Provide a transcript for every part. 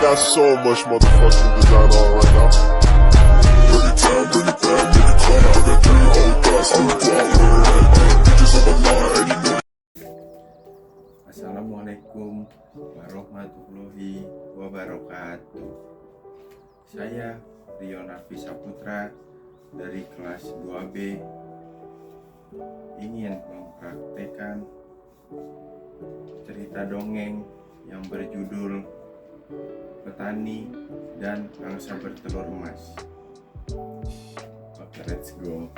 got so much motherfucking design on right now. Bring it down, bring it down, make it clap. I got 3 old guys on the block with her head down. Bitches on the line, and you know. Assalamualaikum warahmatullahi wabarakatuh. Saya Rion Raffi Saputra dari kelas 2B ingin mempraktekkan cerita dongeng yang berjudul Petani dan Angsa Bertelur Emas. Oke, let's go.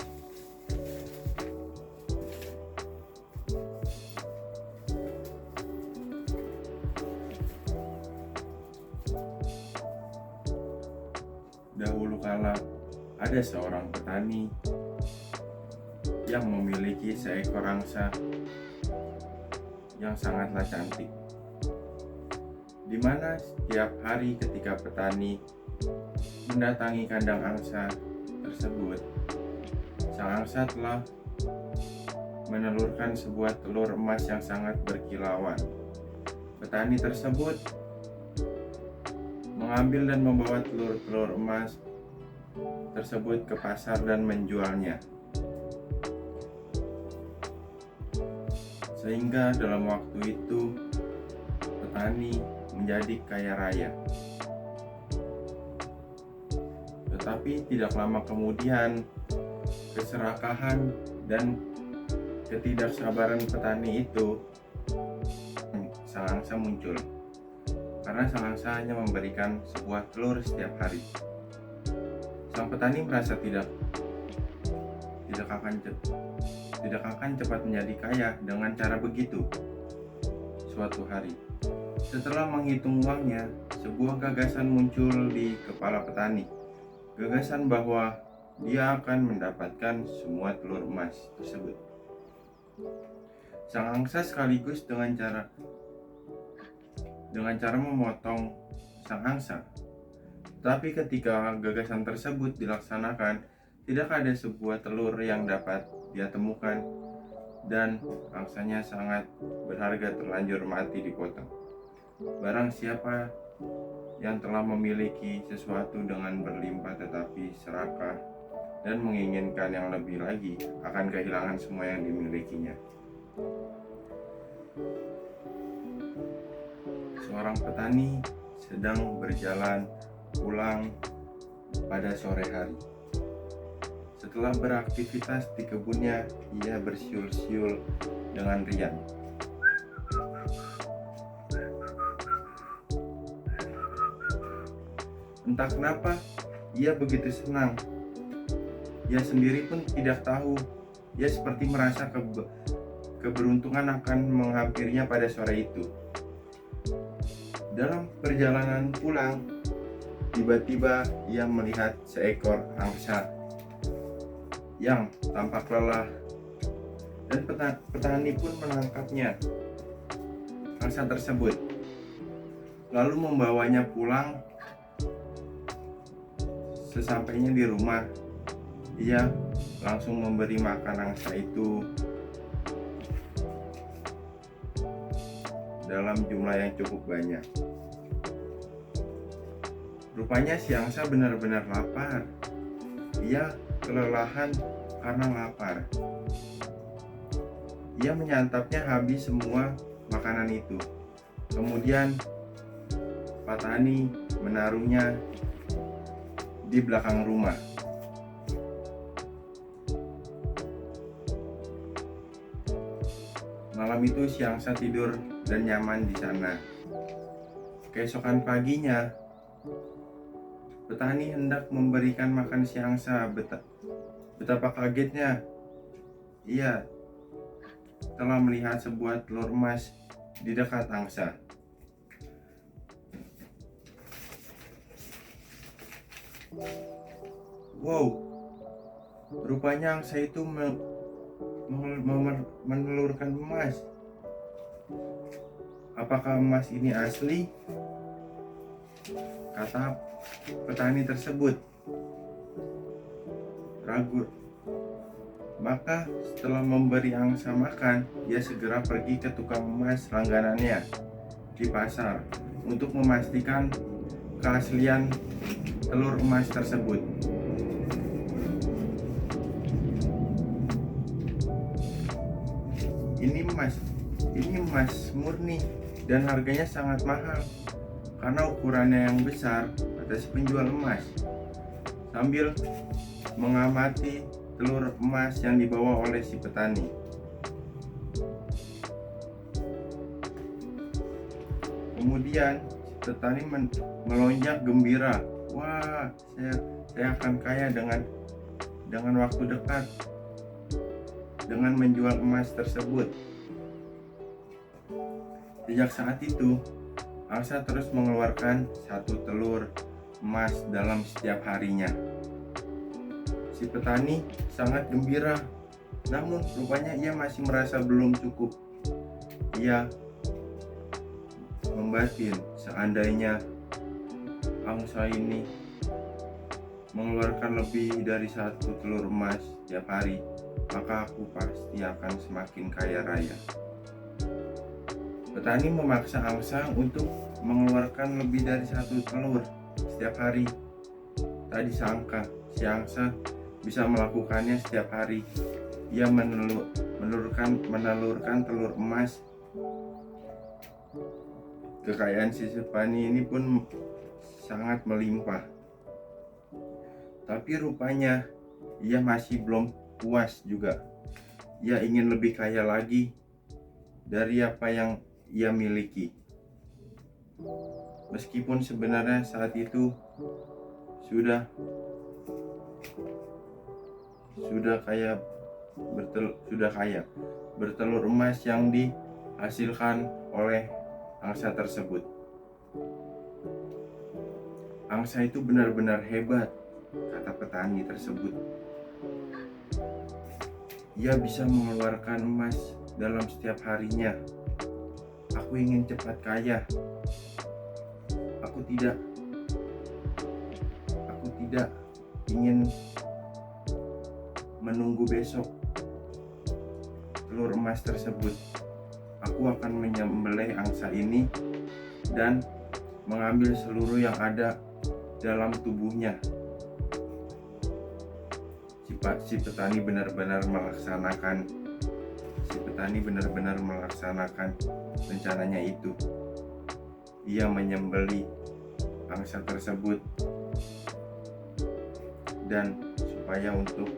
Dahulu kala ada seorang petani yang memiliki seekor angsa yang sangatlah cantik, di mana setiap hari ketika petani mendatangi kandang angsa tersebut, sang angsa telah menelurkan sebuah telur emas yang sangat berkilauan. Petani tersebut mengambil dan membawa telur-telur emas tersebut ke pasar dan menjualnya, sehingga dalam waktu itu petani menjadi kaya raya. Tetapi tidak lama kemudian, keserakahan dan ketidaksabaran petani itu, sang angsa muncul. Karena sang angsa hanya memberikan sebuah telur setiap hari. Sang petani merasa tidak akan cepat menjadi kaya dengan cara begitu. Suatu hari, setelah menghitung uangnya, sebuah gagasan muncul di kepala petani. Gagasan bahwa dia akan mendapatkan semua telur emas tersebut. Sang angsa sekaligus dengan cara memotong sang angsa. Tapi ketika gagasan tersebut dilaksanakan, tidak ada sebuah telur yang dapat dia temukan, dan angsanya sangat berharga terlanjur mati dipotong. Barang siapa yang telah memiliki sesuatu dengan berlimpah tetapi serakah dan menginginkan yang lebih lagi, akan kehilangan semua yang dimilikinya. Seorang petani sedang berjalan pulang pada sore hari. Setelah beraktivitas di kebunnya, ia bersiul-siul dengan riang. Entah kenapa, ia begitu senang. Ia sendiri pun tidak tahu. Ia seperti merasa keberuntungan akan menghampirinya pada sore itu. Dalam perjalanan pulang, tiba-tiba ia melihat seekor angsa yang tampak lelah, dan petani pun menangkapnya, angsa tersebut, lalu membawanya pulang. Sesampainya di rumah, ia langsung memberi makan angsa itu dalam jumlah yang cukup banyak. Rupanya si angsa benar-benar lapar. Ia kelelahan karena lapar. Ia menyantapnya habis semua makanan itu. Kemudian petani menaruhnya di belakang rumah. Malam itu si angsa tidur dan nyaman di sana. Keesokan paginya, petani hendak memberikan makan si angsa. Betapa kagetnya ia telah melihat sebuah telur emas di dekat angsa. Wow, rupanya angsa itu menelurkan emas. Apakah emas ini asli? Kata petani tersebut ragu. Maka setelah memberi angsa makan, dia segera pergi ke tukang emas langganannya di pasar untuk memastikan keaslian telur emas tersebut. Ini emas murni dan harganya sangat mahal karena ukurannya yang besar, kata si penjual emas sambil mengamati telur emas yang dibawa oleh si petani. Kemudian si petani melonjak gembira, wah, saya akan kaya dengan waktu dekat dengan menjual emas tersebut. Sejak saat itu, angsa terus mengeluarkan 1 telur emas dalam setiap harinya. Si petani sangat gembira, namun rupanya ia masih merasa belum cukup. Ia membatin, seandainya angsa ini mengeluarkan lebih dari 1 telur emas setiap hari, maka aku pasti akan semakin kaya raya. Petani memaksa angsa untuk mengeluarkan lebih dari 1 telur setiap hari. Tak disangka si angsa bisa melakukannya setiap hari. Ia menelurkan telur emas. Kekayaan si petani ini pun sangat melimpah. Tapi rupanya ia masih belum puas juga. Ia ingin lebih kaya lagi dari apa yang ia miliki. Meskipun sebenarnya saat itu sudah kaya bertelur emas yang dihasilkan oleh angsa tersebut. Angsa itu benar-benar hebat, kata petani tersebut. Ia bisa mengeluarkan emas dalam setiap harinya. Aku ingin cepat kaya. Aku tidak ingin menunggu besok telur emas tersebut. Aku akan menyembelih angsa ini dan mengambil seluruh yang ada dalam tubuhnya. Si petani benar-benar melaksanakan rencananya itu. Ia menyembelih angsa tersebut dan supaya untuk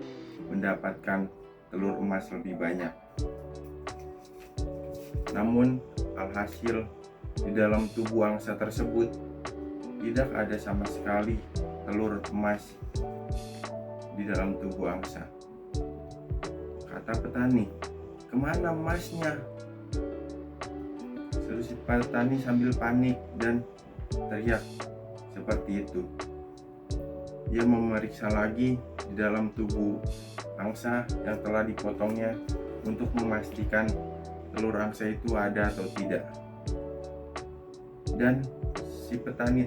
mendapatkan telur emas lebih banyak. Namun alhasil di dalam tubuh angsa tersebut tidak ada sama sekali telur emas di dalam tubuh angsa. Kata petani, kemana emasnya? Seru si petani sambil panik dan teriak seperti itu. Ia memeriksa lagi di dalam tubuh angsa yang telah dipotongnya untuk memastikan telur angsa itu ada atau tidak. Dan si petani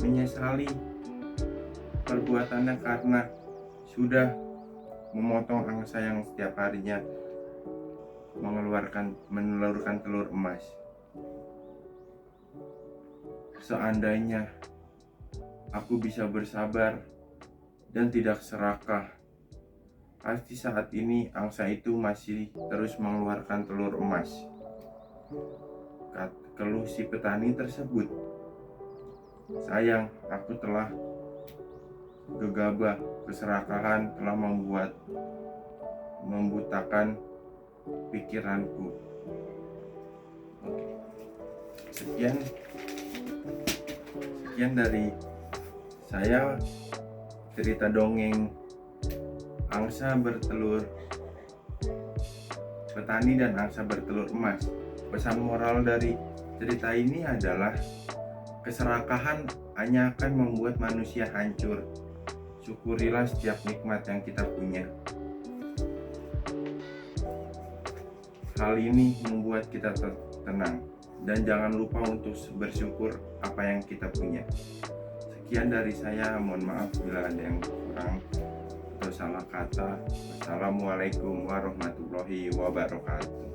menyesali perbuatannya karena sudah memotong angsa yang setiap harinya menelurkan telur emas. Seandainya aku bisa bersabar dan tidak serakah, pasti saat ini angsa itu masih terus mengeluarkan telur emas. Keluh si petani tersebut. Sayang, aku telah gegabah, keserakahan telah membutakan pikiranku. Oke. Sekian dari saya cerita dongeng angsa bertelur, petani dan angsa bertelur emas. Pesan moral dari cerita ini adalah keserakahan hanya akan membuat manusia hancur. Syukurilah setiap nikmat yang kita punya. Hal ini membuat kita tenang dan jangan lupa untuk bersyukur apa yang kita punya. Sekian dari saya, mohon maaf bila ada yang kurang atau salah kata. Wassalamualaikum warahmatullahi wabarakatuh.